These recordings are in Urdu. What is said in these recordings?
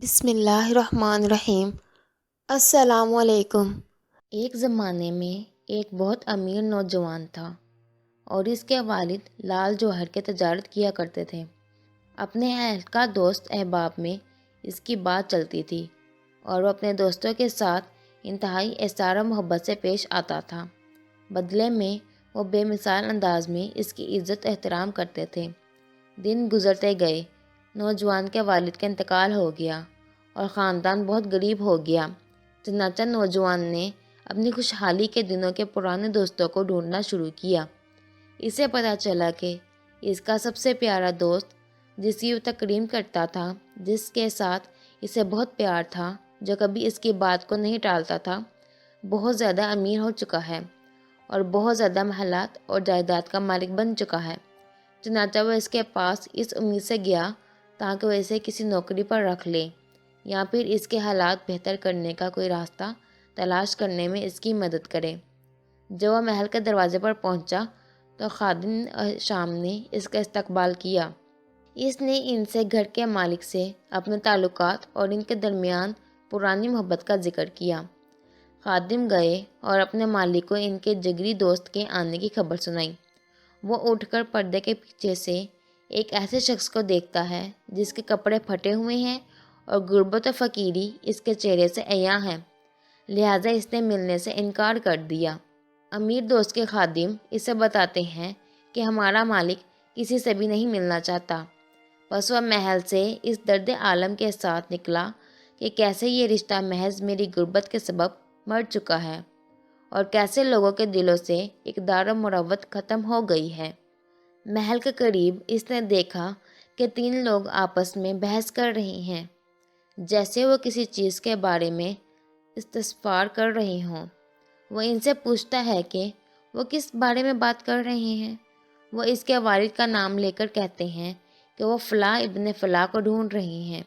بسم اللہ الرحمن الرحیم۔ السلام علیکم۔ ایک زمانے میں ایک بہت امیر نوجوان تھا اور اس کے والد لال جوہر کے تجارت کیا کرتے تھے۔ اپنے اہل کا دوست احباب میں اس کی بات چلتی تھی اور وہ اپنے دوستوں کے ساتھ انتہائی احترام و محبت سے پیش آتا تھا۔ بدلے میں وہ بے مثال انداز میں اس کی عزت احترام کرتے تھے۔ دن گزرتے گئے، نوجوان کے والد کا انتقال ہو گیا اور خاندان بہت غریب ہو گیا۔ چنانچہ نوجوان نے اپنی خوشحالی کے دنوں کے پرانے دوستوں کو ڈھونڈنا شروع کیا۔ اسے پتہ چلا کہ اس کا سب سے پیارا دوست، جس کی وہ تکریم کرتا تھا، جس کے ساتھ اسے بہت پیار تھا، جو کبھی اس کی بات کو نہیں ٹالتا تھا، بہت زیادہ امیر ہو چکا ہے اور بہت زیادہ محلات اور جائیداد کا مالک بن چکا ہے۔ چنانچہ وہ اس کے پاس اس امید سے گیا تاکہ وہ اسے کسی نوکری پر رکھ لے یا پھر اس کے حالات بہتر کرنے کا کوئی راستہ تلاش کرنے میں اس کی مدد کرے۔ جب وہ محل کے دروازے پر پہنچا تو خادم شام نے اس کا استقبال کیا۔ اس نے ان سے گھر کے مالک سے اپنے تعلقات اور ان کے درمیان پرانی محبت کا ذکر کیا۔ خادم گئے اور اپنے مالک کو ان کے جگری دوست کے آنے کی خبر سنائی۔ وہ اٹھ کر پردے کے پیچھے سے ایک ایسے شخص کو دیکھتا ہے جس کے کپڑے پھٹے ہوئے ہیں اور غربت و فقیری اس کے چہرے سے عیاں ہے، لہٰذا اس نے ملنے سے انکار کر دیا۔ امیر دوست کے خادم اسے بتاتے ہیں کہ ہمارا مالک کسی سے بھی نہیں ملنا چاہتا۔ بس وہ محل سے اس درد عالم کے ساتھ نکلا کہ کیسے یہ رشتہ محض میری غربت کے سبب مر چکا ہے اور کیسے لوگوں کے دلوں سے اقدار و مروت ختم ہو گئی ہے۔ محل کے قریب اس نے دیکھا کہ تین لوگ آپس میں بحث کر رہے ہیں، جیسے وہ کسی چیز کے بارے میں استفسار کر رہے ہوں۔ وہ ان سے پوچھتا ہے کہ وہ کس بارے میں بات کر رہے ہیں۔ وہ اس کے والد کا نام لے کر کہتے ہیں کہ وہ فلاں ابن فلاں کو ڈھونڈ رہے ہیں۔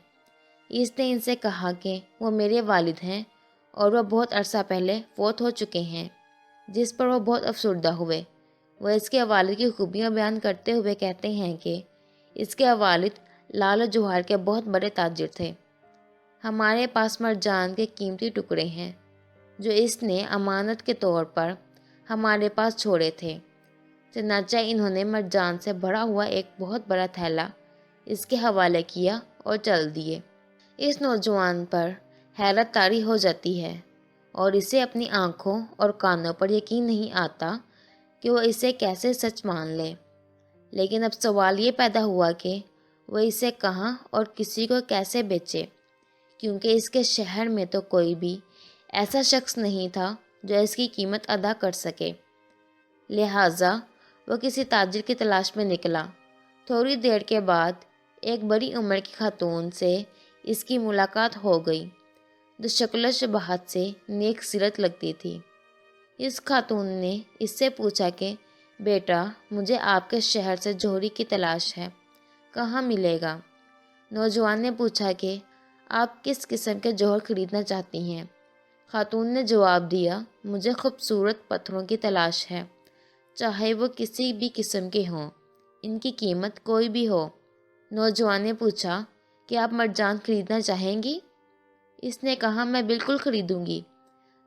اس نے ان سے کہا کہ وہ میرے والد ہیں اور وہ بہت عرصہ پہلے فوت ہو چکے ہیں، جس پر وہ بہت افسردہ ہوئے۔ وہ اس کے والد کی خوبیاں بیان کرتے ہوئے کہتے ہیں کہ اس کے والد لال جوہر کے بہت بڑے تاجر تھے۔ ہمارے پاس مرجان کے قیمتی ٹکڑے ہیں جو اس نے امانت کے طور پر ہمارے پاس چھوڑے تھے۔ چنانچہ انہوں نے مرجان سے بھرا ہوا ایک بہت بڑا تھیلا اس کے حوالے کیا اور چل دیے۔ اس نوجوان پر حیرت طاری ہو جاتی ہے اور اسے اپنی آنکھوں اور کانوں پر یقین نہیں آتا کہ وہ اسے کیسے سچ مان لے۔ لیکن اب سوال یہ پیدا ہوا کہ وہ اسے کہاں اور کسی کو کیسے بیچے، کیونکہ اس کے شہر میں تو کوئی بھی ایسا شخص نہیں تھا جو اس کی قیمت ادا کر سکے۔ لہٰذا وہ کسی تاجر کی تلاش میں نکلا۔ تھوڑی دیر کے بعد ایک بڑی عمر کی خاتون سے اس کی ملاقات ہو گئی جو شکل و شباہت سے نیک سیرت لگتی تھی۔ اس خاتون نے اس سے پوچھا کہ بیٹا، مجھے آپ کے شہر سے جوہری کی تلاش ہے، کہاں ملے گا؟ نوجوان نے پوچھا کہ آپ کس قسم کے جوہر خریدنا چاہتی ہیں؟ خاتون نے جواب دیا، مجھے خوبصورت پتھروں کی تلاش ہے، چاہے وہ کسی بھی قسم کے ہوں، ان کی قیمت کوئی بھی ہو۔ نوجوان نے پوچھا کہ آپ مرجان خریدنا چاہیں گی؟ اس نے کہا، میں بالکل خریدوں گی۔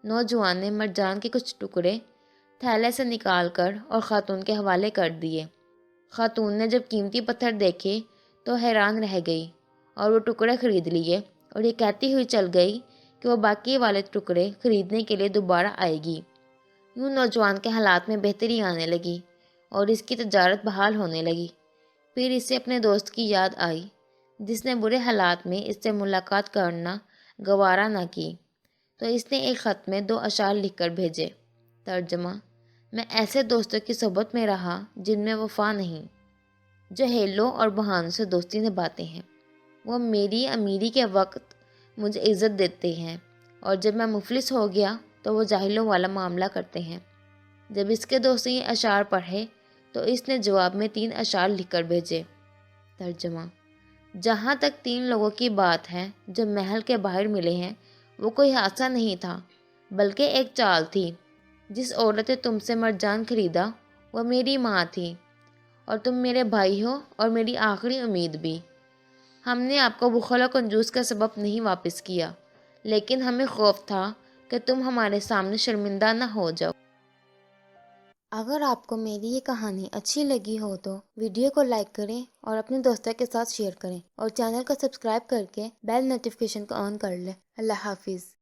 نوجوان نے مرجان کے کچھ ٹکڑے تھیلے سے نکال کر اور خاتون کے حوالے کر دیے۔ خاتون نے جب قیمتی پتھر دیکھے تو حیران رہ گئی اور وہ ٹکڑے خرید لیے اور یہ کہتی ہوئی چل گئی کہ وہ باقی والے ٹکڑے خریدنے کے لیے دوبارہ آئے گی۔ یوں نوجوان کے حالات میں بہتری آنے لگی اور اس کی تجارت بحال ہونے لگی۔ پھر اسے اپنے دوست کی یاد آئی جس نے برے حالات میں اس سے ملاقات کرنا گوارا نہ کی، تو اس نے ایک خط میں 2 اشعار لکھ کر بھیجے۔ ترجمہ: میں ایسے دوستوں کی صحبت میں رہا جن میں وفا نہیں، جو ہیلوں اور بہانوں سے دوستی نبھاتے ہیں۔ وہ میری امیری کے وقت مجھے عزت دیتے ہیں اور جب میں مفلس ہو گیا تو وہ جاہلوں والا معاملہ کرتے ہیں۔ جب اس کے دوست نے یہ اشعار پڑھے تو اس نے جواب میں 3 اشعار لکھ کر بھیجے۔ ترجمہ: جہاں تک 3 لوگوں کی بات ہے جو محل کے باہر ملے ہیں، وہ کوئی حادثہ نہیں تھا بلکہ ایک چال تھی۔ جس عورت نے تم سے مرجان خریدا وہ میری ماں تھی اور تم میرے بھائی ہو اور میری آخری امید بھی۔ ہم نے آپ کو بخل و کنجوس کا سبب نہیں واپس کیا، لیکن ہمیں خوف تھا کہ تم ہمارے سامنے شرمندہ نہ ہو جاؤ۔ اگر آپ کو میری یہ کہانی اچھی لگی ہو تو ویڈیو کو لائک کریں اور اپنے دوستوں کے ساتھ شیئر کریں، اور چینل کو سبسکرائب کر کے بیل نوٹیفیکیشن کو آن کر لیں۔ اللہ حافظ۔